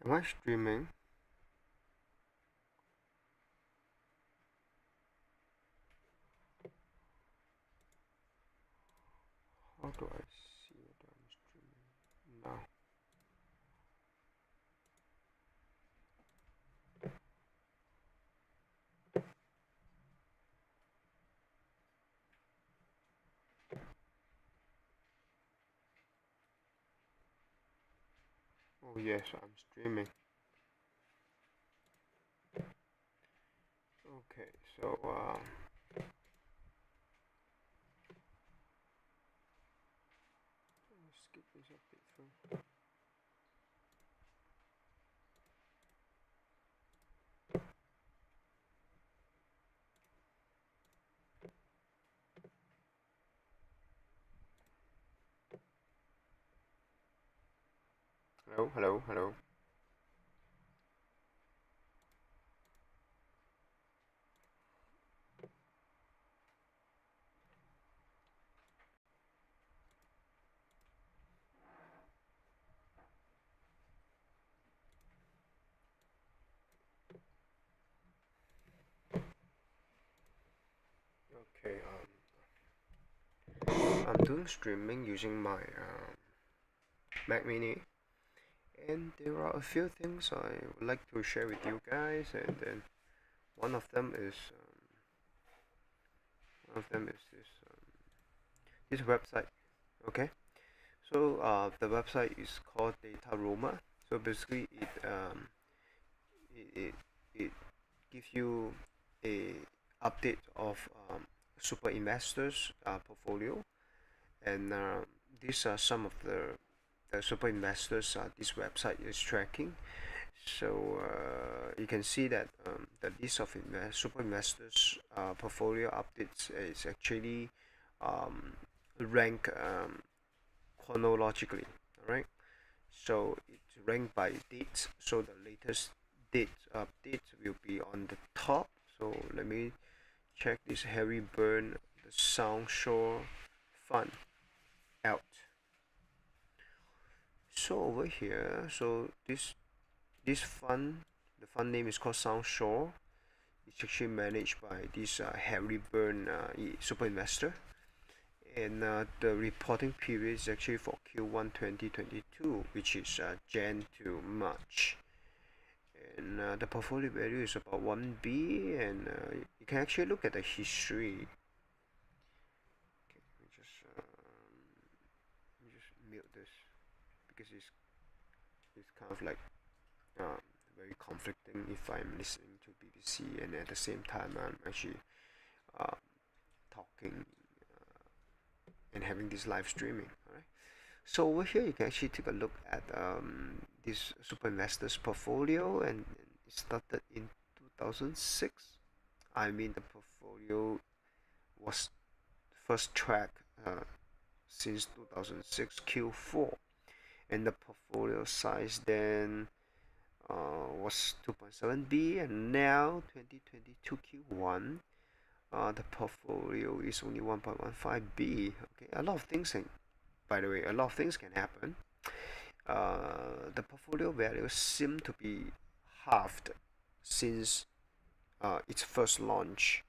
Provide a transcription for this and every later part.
Am I streaming? How do I see it? I'm streaming now. Oh yes, I'm streaming. Okay, so let's skip this update first. Hello, hello, hello. Okay, I'm doing streaming using my Mac Mini, and there are a few things I would like to share with you guys, and then one of them is this website. Okay, so the website is called Dataroma. So basically, it, it gives you a update of super investors portfolio, and these are some of the super investors this website is tracking. So you can see that the list of super investors portfolio updates is actually um, ranked chronologically. All right, so it's ranked by dates. So the latest date update will be on the top. So let me check this Harry Burn, the Sound Shore Fund out. So over here, so this fund, the fund name is called Sound Shore. It's actually managed by this Harry Burn super investor, and the reporting period is actually for Q1 2022, which is Jan to March. And the portfolio value is about 1B, and you can actually look at the history. Okay, let me just mute this because it's kind of like um, very conflicting if I'm listening to BBC and at the same time I'm actually uh, talking and having this live streaming. All right. So over here you can actually take a look at this super investors portfolio, and it started in 2006. I mean the portfolio was first tracked since 2006 Q4, and the portfolio size then was 2.7B, and now 2022 Q1 the portfolio is only 1.15B. Okay, a lot of things can, by the way, a lot of things can happen. The portfolio value seem to be halved since its first launch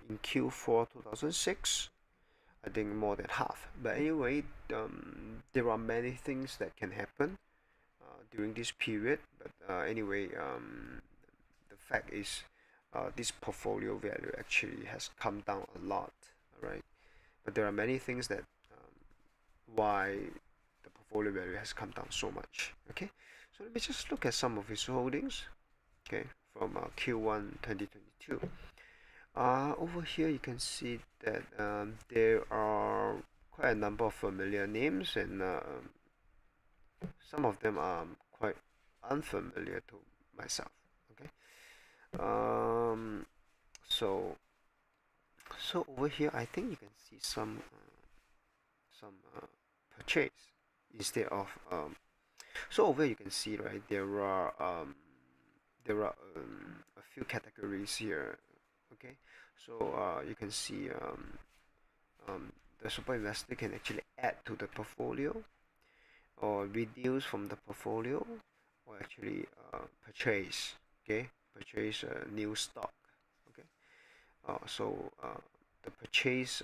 in Q4 2006. I think more than half. But anyway, there are many things that can happen during this period. But anyway, the fact is, this portfolio value actually has come down a lot. All right, but there are many things that why the portfolio value has come down so much. Okay, so let me just look at some of his holdings. Okay, from Q1 2022. Over here you can see that there are quite a number of familiar names, and some of them are quite unfamiliar to myself. Okay, um, so over here I think you can see some purchase instead of so over here you can see, right, there are a few categories here. Okay, so you can see the super investor can actually add to the portfolio or reduce from the portfolio, or actually purchase, okay, purchase new stock, okay. So the purchase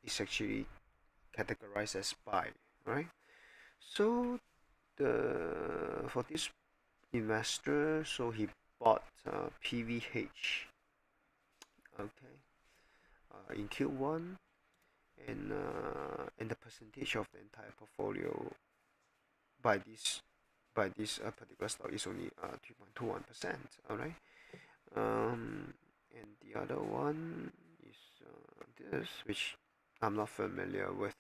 is actually categorized as buy, right? So the for this investor, so he bought PVH, okay, in Q1, and the percentage of the entire portfolio by this particular stock is only 3.21%. All right. And the other one is this, which I'm not familiar with.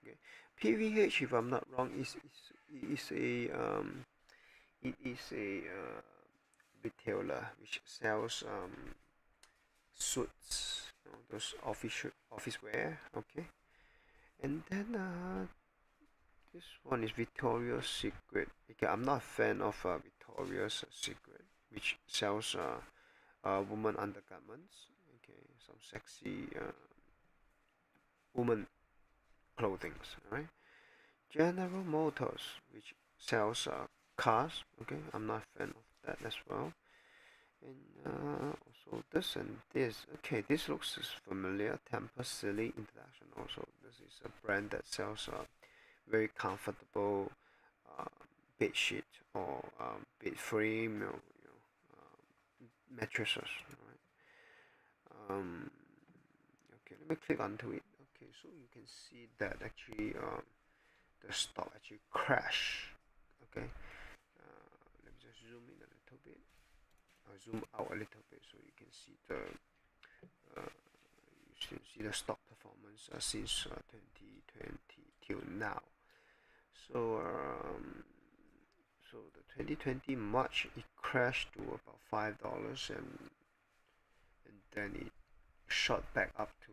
Okay, PVH, if I'm not wrong, is a it is a retailer which sells suits, those office wear. Okay, and then this one is Victoria's Secret. Okay, I'm not a fan of Victoria's Secret, which sells woman undergarments. Okay, some sexy woman clothing. Right. General Motors, which sells cars. Okay, I'm not a fan of that as well. And also this and this. Okay, this looks familiar. Tempur Sealy International. So this is a brand that sells very comfortable uh, bed sheet or bed frame, mattresses. Right? Okay, let me click onto it. Okay, so you can see that actually the stock actually crash. Okay, let me just zoom in a little bit. Zoom out a little bit so you can see the stock performance since 2020 till now. So so the 2020 March it crashed to about $5, and then it shot back up to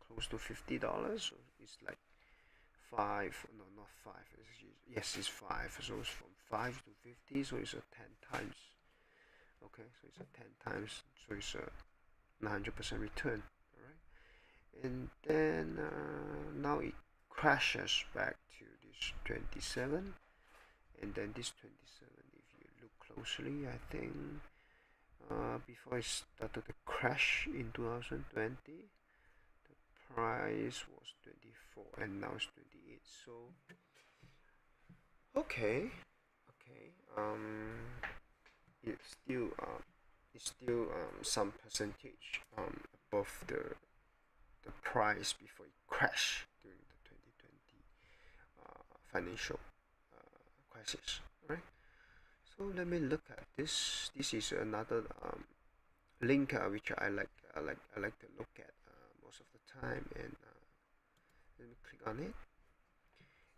close to $50. So it's like five, no, not five. Yes, it's five. So it's from 5 to 50. So it's a 10 times. Okay, so it's a 10 times. So it's a 900% return. All right, and then now it crashes back to this 27, and then this 27. If you look closely, I think before it started to crash in 2020, the price was 24, and now it's 28. So okay, okay, it's still some percentage above the price before it crashed during the 2020 financial crisis, right? So let me look at this. This is another link which I like to look at most of the time, and let me click on it.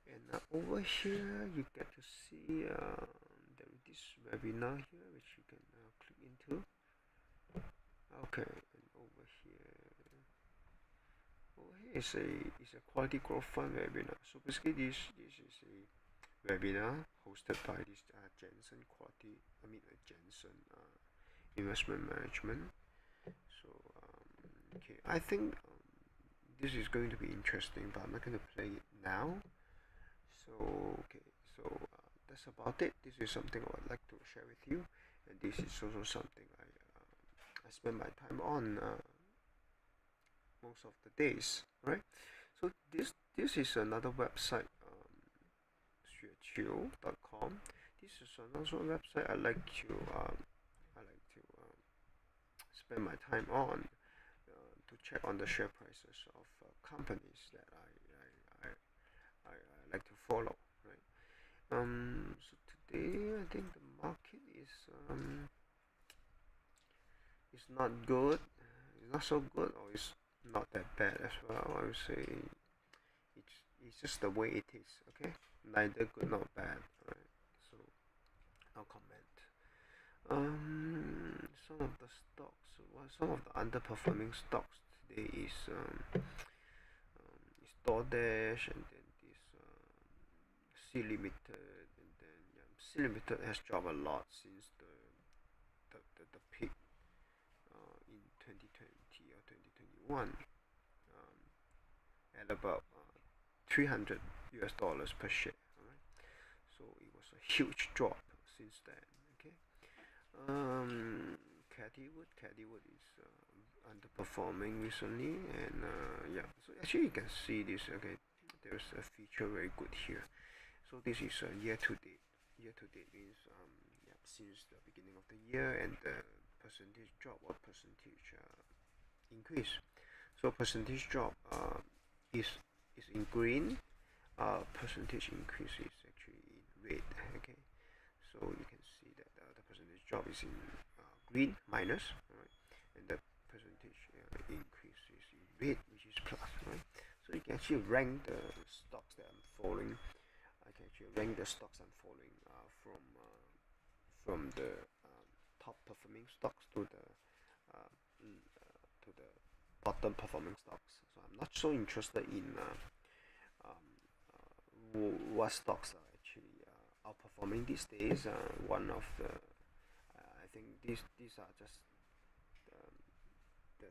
And over here you get to see there is this webinar here which you can click into. Okay, and over here is a quality growth fund webinar. So basically this is a webinar hosted by this Jensen Jensen Investment Management. So okay, I think this is going to be interesting, but I'm not going to play it now. So okay, so that's about it. This is something I would like to share with you, and this is also something I spend my time on most of the days. Right. So this is another website, xueqiu.com. This is another website I like to spend my time on to check on the share prices of companies that I like to follow. Right. So today I think the market is not good. It's not so good, or it's not that bad as well. I would say it's just the way it is. Okay, neither good nor bad. Right. So no comment. Some of the stocks, some of the underperforming stocks today is DoorDash, and then this Sea Limited, and then Sea Limited has dropped a lot since the peak in 2020 or 2021 at about $300 per share. Right? So it was a huge drop since then. Cathy Wood is underperforming recently, and yeah. So actually, you can see this. Okay, there's a feature very good here. So this is year to date. Year to date means yeah, since the beginning of the year, and the percentage drop or percentage increase. So percentage drop is in green. Percentage increase is actually in red. Okay, so you can see that the percentage drop is in green minus, right, and the percentage increase is in red, which is plus, right. So you can actually rank the stocks that I'm following. I can actually rank the stocks I'm following from the top performing stocks uh, to the bottom performing stocks. So I'm not so interested in what stocks are actually outperforming these days. One of the I think these are just um, the,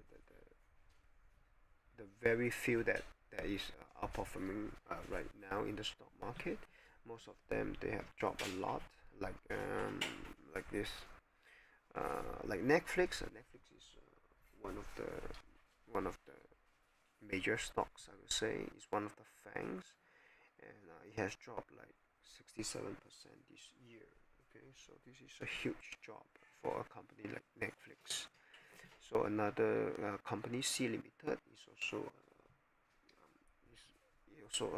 the, the very few that is outperforming right now in the stock market. Most of them, they have dropped a lot, like this, like Netflix. Netflix is one of the major stocks. I would say is one of the fangs, and it has dropped like 67% this year. Okay, so this is a huge drop for a company like Netflix. So another company, Sea Limited, is also is also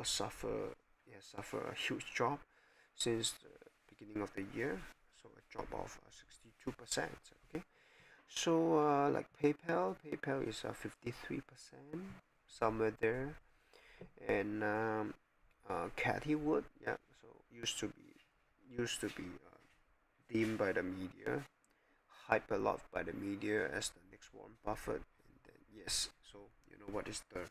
it has suffered a huge drop since the beginning of the year. So a drop of 62%. Okay, so like PayPal is 53%, somewhere there, and Cathy Wood, yeah, so used to be deemed by the media, hyped a lot by the media as the next Warren Buffett, and then yes, so you know what is the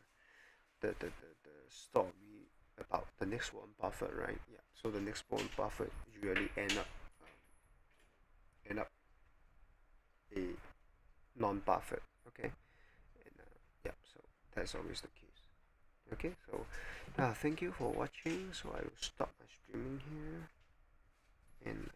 story about the next Warren Buffett, right? Yeah, so the next Warren Buffett usually end up a non-Buffett, okay, and yeah, so that's always the case. Okay, so thank you for watching. So I will stop my streaming here, and